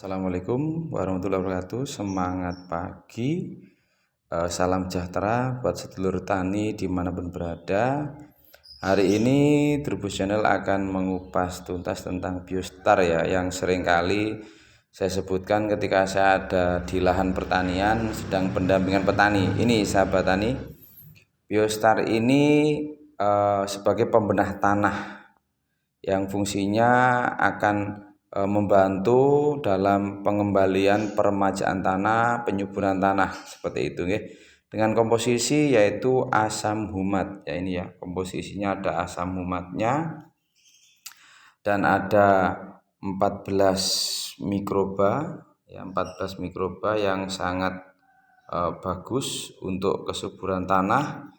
Assalamualaikum warahmatullahi wabarakatuh. Semangat pagi, salam sejahtera buat sedulur tani dimanapun berada. Hari ini Trubus Channel akan mengupas tuntas tentang Biostar ya, yang seringkali saya sebutkan ketika saya ada di lahan pertanian sedang pendampingan petani. Ini sahabat tani, Biostar ini sebagai pembenah tanah yang fungsinya akan membantu dalam pengembalian peremajaan tanah, penyuburan tanah seperti itu nggih. Dengan komposisi yaitu asam humat. Ya ini ya, komposisinya ada asam humatnya dan ada 14 mikroba ya, 14 mikroba yang sangat bagus untuk kesuburan tanah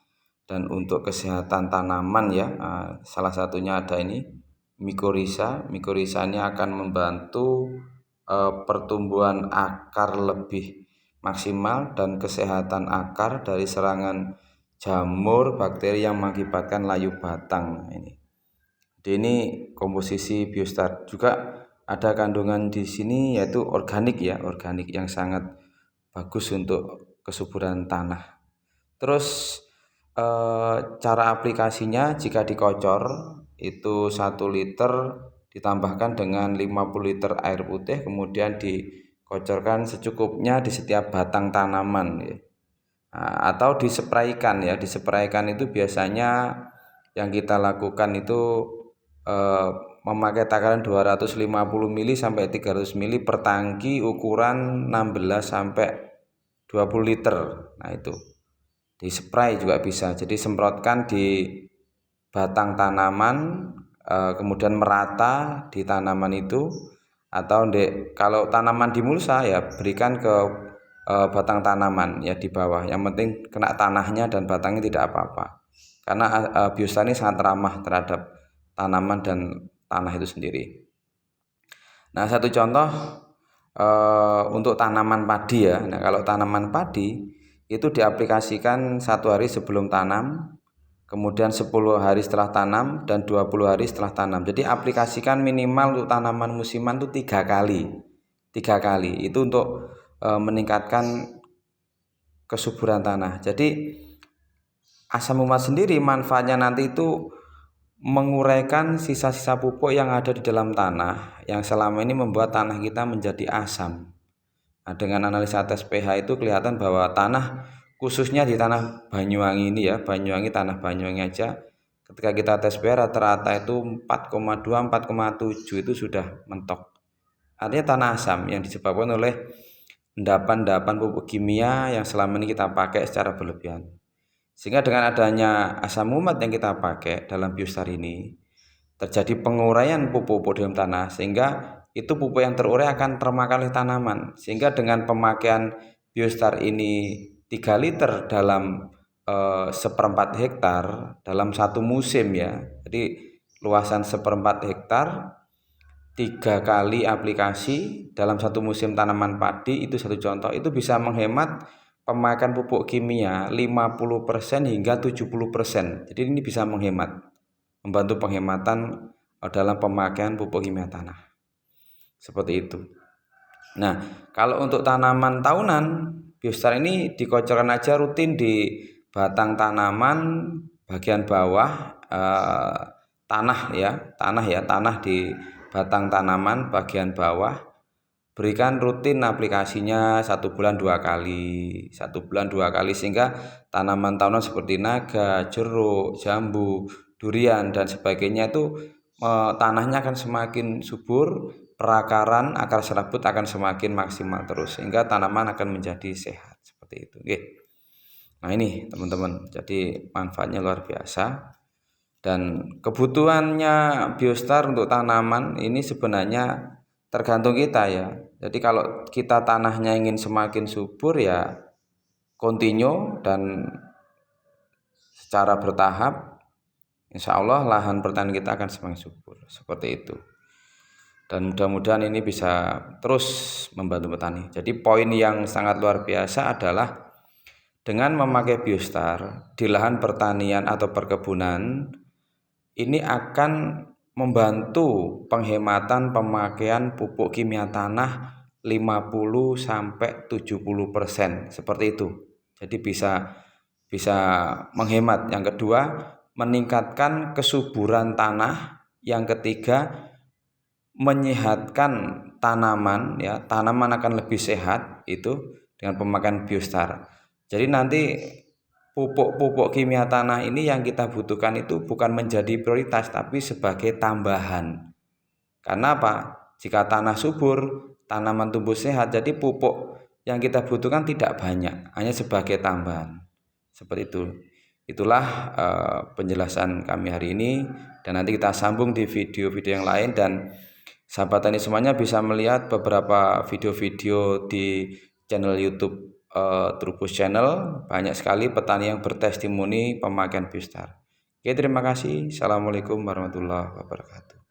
dan untuk kesehatan tanaman ya. Salah satunya ada ini Mycorrhiza. Mycorrhiza ini akan membantu pertumbuhan akar lebih maksimal dan kesehatan akar dari serangan jamur bakteri yang mengakibatkan layu batang ini. Jadi ini komposisi Biostar. Juga ada kandungan di sini yaitu organik ya, organik yang sangat bagus untuk kesuburan tanah. Terus cara aplikasinya jika dikocor itu 1 liter ditambahkan dengan 50 liter air putih, kemudian dikocorkan secukupnya di setiap batang tanaman ya. Atau disepraikan ya, disepraikan itu biasanya yang kita lakukan itu memakai takaran 250 ml sampai 300 ml per tangki ukuran 16 sampai 20 liter. Nah itu dispray juga bisa, jadi semprotkan di batang tanaman, kemudian merata di tanaman itu, atau kalau tanaman di mulsa ya berikan ke batang tanaman ya di bawah, yang penting kena tanahnya dan batangnya tidak apa-apa, karena Biostar ini sangat ramah terhadap tanaman dan tanah itu sendiri. Nah, satu contoh untuk tanaman padi ya. Nah, kalau tanaman padi itu diaplikasikan 1 hari sebelum tanam, kemudian 10 hari setelah tanam, dan 20 hari setelah tanam. Jadi aplikasikan minimal untuk tanaman musiman itu 3 kali. 3 kali itu untuk meningkatkan kesuburan tanah. Jadi asam humat sendiri manfaatnya nanti itu menguraikan sisa-sisa pupuk yang ada di dalam tanah yang selama ini membuat tanah kita menjadi asam. Nah, dengan analisa tes pH itu kelihatan bahwa tanah, khususnya di tanah Banyuwangi ini ya, Banyuwangi, tanah Banyuwangi aja, ketika kita tes pH rata-rata itu 4,2, 4,7 itu sudah mentok. Artinya tanah asam yang disebabkan oleh endapan-endapan pupuk kimia yang selama ini kita pakai secara berlebihan. Sehingga dengan adanya asam humat yang kita pakai dalam Biostar ini, terjadi penguraian pupuk-pupuk dalam tanah, sehingga itu pupuk yang terurai akan termakan oleh tanaman. Sehingga dengan pemakaian Biostar ini 3 liter dalam 1/4 hektar dalam 1 musim ya, jadi luasan 1/4 hektar 3 kali aplikasi dalam 1 musim tanaman padi, itu satu contoh. Itu bisa menghemat pemakaian pupuk kimia 50% hingga 70%. Jadi ini bisa membantu penghematan dalam pemakaian pupuk kimia tanah. Seperti itu. Nah, kalau untuk tanaman tahunan, Biostar ini dikocorkan aja rutin di batang tanaman bagian bawah, tanah di batang tanaman bagian bawah. Berikan rutin aplikasinya 1 bulan 2 kali, 1 bulan 2 kali, sehingga tanaman tahunan seperti naga, jeruk, jambu, durian dan sebagainya itu tanahnya akan semakin subur, perakaran akar serabut akan semakin maksimal terus, sehingga tanaman akan menjadi sehat seperti itu. Oke. Nah ini teman-teman, jadi manfaatnya luar biasa, dan kebutuhannya Biostar untuk tanaman ini sebenarnya tergantung kita ya. Jadi kalau kita tanahnya ingin semakin subur ya continue dan secara bertahap, insya Allah lahan pertanian kita akan semakin subur seperti itu. Dan mudah-mudahan ini bisa terus membantu petani. Jadi poin yang sangat luar biasa adalah dengan memakai Biostar di lahan pertanian atau perkebunan, ini akan membantu penghematan pemakaian pupuk kimia tanah 50 sampai 70% seperti itu. Jadi bisa menghemat. Yang kedua, meningkatkan kesuburan tanah. Yang ketiga, menyehatkan tanaman, ya, tanaman akan lebih sehat itu dengan pemakaian biostar. Jadi nanti pupuk-pupuk kimia tanah ini yang kita butuhkan itu bukan menjadi prioritas tapi sebagai tambahan. Karena apa? Jika tanah subur, tanaman tumbuh sehat, jadi pupuk yang kita butuhkan tidak banyak, hanya sebagai tambahan. Seperti itu. Itulah penjelasan kami hari ini, dan nanti kita sambung di video-video yang lain. Dan sahabat tani semuanya bisa melihat beberapa video-video di channel YouTube Trubus Channel. Banyak sekali petani yang bertestimoni pemakaian biostar. Oke, terima kasih. Assalamualaikum warahmatullahi wabarakatuh.